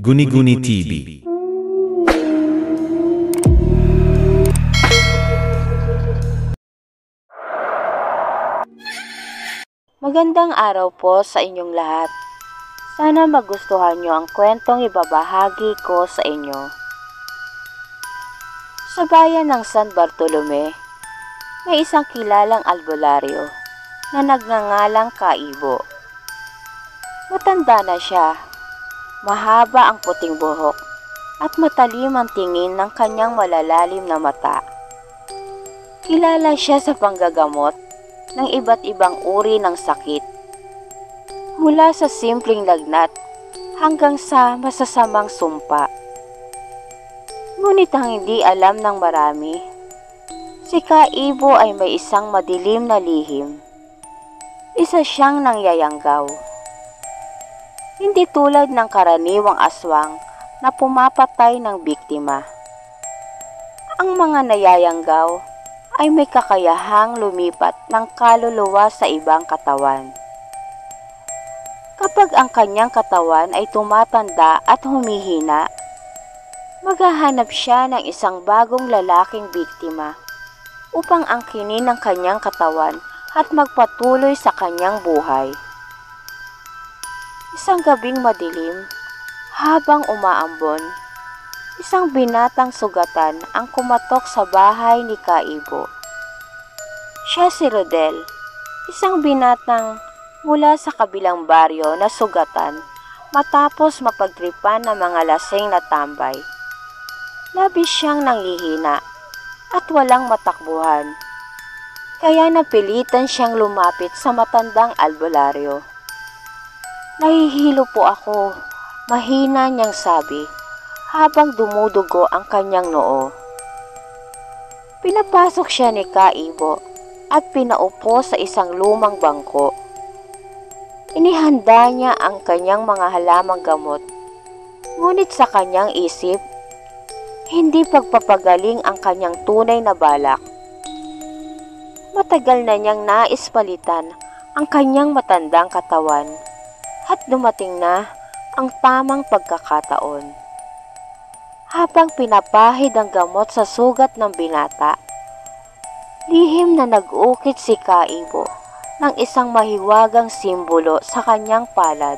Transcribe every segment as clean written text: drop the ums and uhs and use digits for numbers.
Guni-Guni TV. Magandang araw po sa inyong lahat. Sana magustuhan nyo ang kwentong ibabahagi ko sa inyo. Sa bayan ng San Bartolome, may isang kilalang albularyo na nagngangalang Kaibo. Matanda na siya, mahaba ang puting buhok at matalim ang tingin ng kanyang malalalim na mata. Kilala siya sa panggagamot ng iba't ibang uri ng sakit, mula sa simpleng lagnat hanggang sa masasamang sumpa. Ngunit ang hindi alam ng marami, si Kaibo ay may isang madilim na lihim. Isa siyang nangyayanggaw. Hindi tulad ng karaniwang aswang na pumapatay ng biktima. Ang mga nayayanggaw ay may kakayahang lumipat ng kaluluwa sa ibang katawan. Kapag ang kanyang katawan ay tumatanda at humihina, maghahanap siya ng isang bagong lalaking biktima upang angkinin ang kanyang katawan at magpatuloy sa kanyang buhay. Isang gabing madilim, habang umaambon, isang binatang sugatan ang kumatok sa bahay ni Kaibo. Siya si Rodel, isang binatang mula sa kabilang baryo na sugatan matapos mapagtripan ng mga lasing na tambay. Labis siyang nanghihina at walang matakbuhan, kaya napilitan siyang lumapit sa matandang albularyo. "Nahihilo po ako," mahina niyang sabi habang dumudugo ang kanyang noo. Pinapasok siya ni Kaibo at pinaupo sa isang lumang bangko. Inihanda niya ang kanyang mga halamang gamot, ngunit sa kanyang isip, hindi pagpapagaling ang kanyang tunay na balak. Matagal na niyang nais palitan ang kanyang matandang katawan at dumating na ang tamang pagkakataon. Habang pinapahid ang gamot sa sugat ng binata, lihim na nag-ukit si Kaibo ng isang mahiwagang simbolo sa kanyang palad.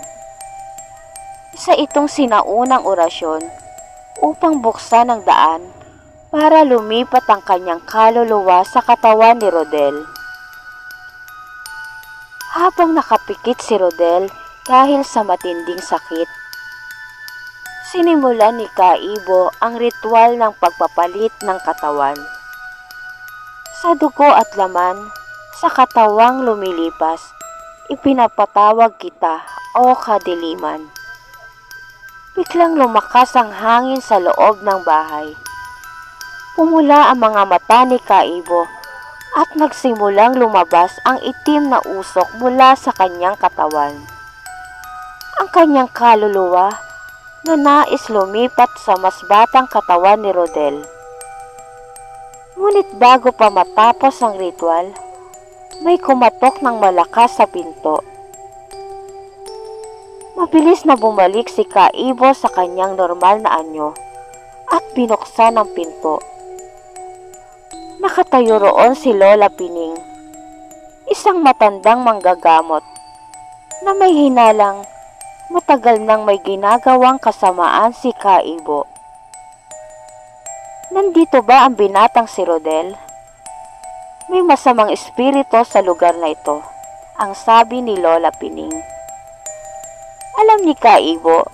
Isa itong sinaunang orasyon upang buksan ang daan para lumipat ang kanyang kaluluwa sa katawan ni Rodel. Habang nakapikit si Rodel dahil sa matinding sakit, sinimulan ni Kaibo ang ritual ng pagpapalit ng katawan. Sa dugo at laman, sa katawang lumilipas, ipinapatawag kita, o kadiliman. Biglang lumakas ang hangin sa loob ng bahay. Pumula ang mga mata ni Kaibo at nagsimulang lumabas ang itim na usok mula sa kanyang katawan. Ang kanyang kaluluwa na nais lumipat sa mas batang katawan ni Rodel. Ngunit bago pa matapos ang ritual, may kumatok ng malakas sa pinto. Mabilis na bumalik si Kaibo sa kanyang normal na anyo at binuksan ang pinto. Nakatayo roon si Lola Pining, isang matandang manggagamot na may hinalang matagal nang may ginagawang kasamaan si Kaibo. "Nandito ba ang binatang si Rodel? May masamang espiritu sa lugar na ito," ang sabi ni Lola Pining. Alam ni Kaibo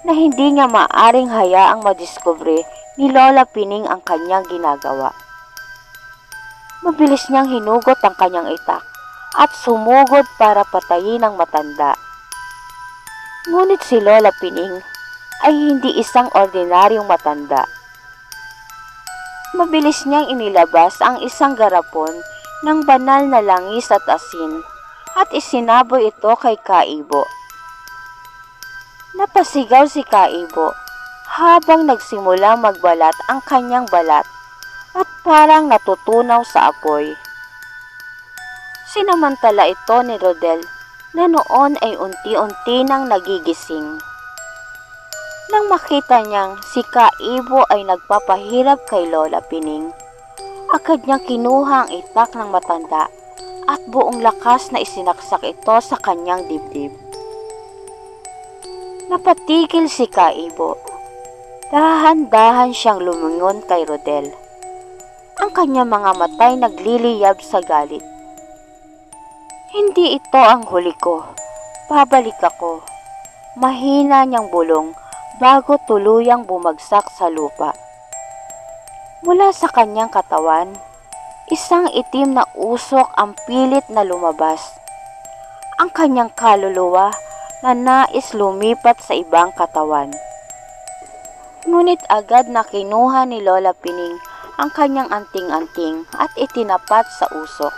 na hindi niya maaring hayaang madiskubre ni Lola Pining ang kanyang ginagawa. Mabilis niyang hinugot ang kanyang itak at sumugod para patayin ang matanda. Ngunit si Lola Pining ay hindi isang ordinaryong matanda. Mabilis niyang inilabas ang isang garapon ng banal na langis at asin at isinaboy ito kay Kaibo. Napasigaw si Kaibo habang nagsimula magbalat ang kanyang balat at parang natutunaw sa apoy. Sinamantala ito ni Rodel na noon ay unti-unti nang nagigising. Nang makita niyang si Kaibo ay nagpapahirap kay Lola Pining, agad niyang kinuha ang itak ng matanda at buong lakas na isinaksak ito sa kanyang dibdib. Napatigil si Kaibo. Dahan-dahan siyang lumingon kay Rodel. Ang kanyang mga matay nagliliyab sa galit. Hindi ito ang huli ko. Babalik ako. Mahina niyang bulong bago tuluyang bumagsak sa lupa. Mula sa kanyang katawan, isang itim na usok ang pilit na lumabas. Ang kanyang kaluluwa na nais lumipat sa ibang katawan. Ngunit agad na kinuha ni Lola Pining ang kanyang anting-anting at itinapat sa usok.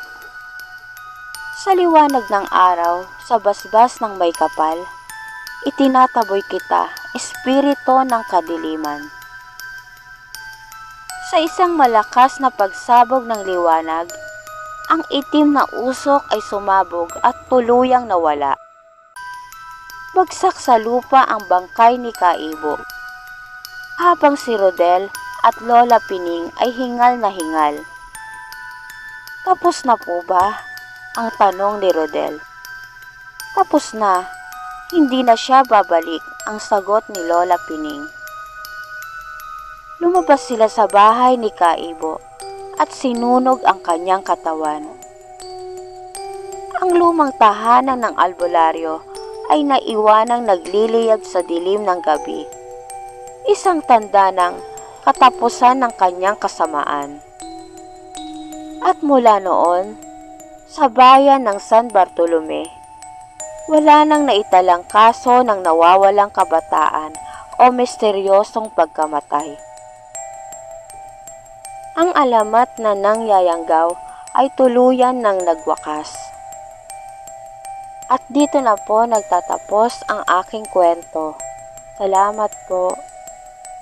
Sa liwanag ng araw, sa basbas ng may kapal, itinataboy kita, espiritu ng kadiliman. Sa isang malakas na pagsabog ng liwanag, ang itim na usok ay sumabog at tuluyang nawala. Bagsak sa lupa ang bangkay ni Kaibo, habang si Rodel at Lola Pining ay hingal na hingal. Tapos na po ba? Ang tanong ni Rodel. Tapos na, hindi na siya babalik, ang sagot ni Lola Pining. Lumabas sila sa bahay ni Kaibo at sinunog ang kanyang katawan. Ang lumang tahanan ng albularyo ay naiwanang nagliliyab sa dilim ng gabi. Isang tanda ng katapusan ng kanyang kasamaan. At mula noon, sa bayan ng San Bartolome, wala nang naitalang kaso ng nawawalang kabataan o misteryosong pagkamatay. Ang alamat na nangyayanggaw ay tuluyan ng nagwakas. At dito na po nagtatapos ang aking kwento. Salamat po.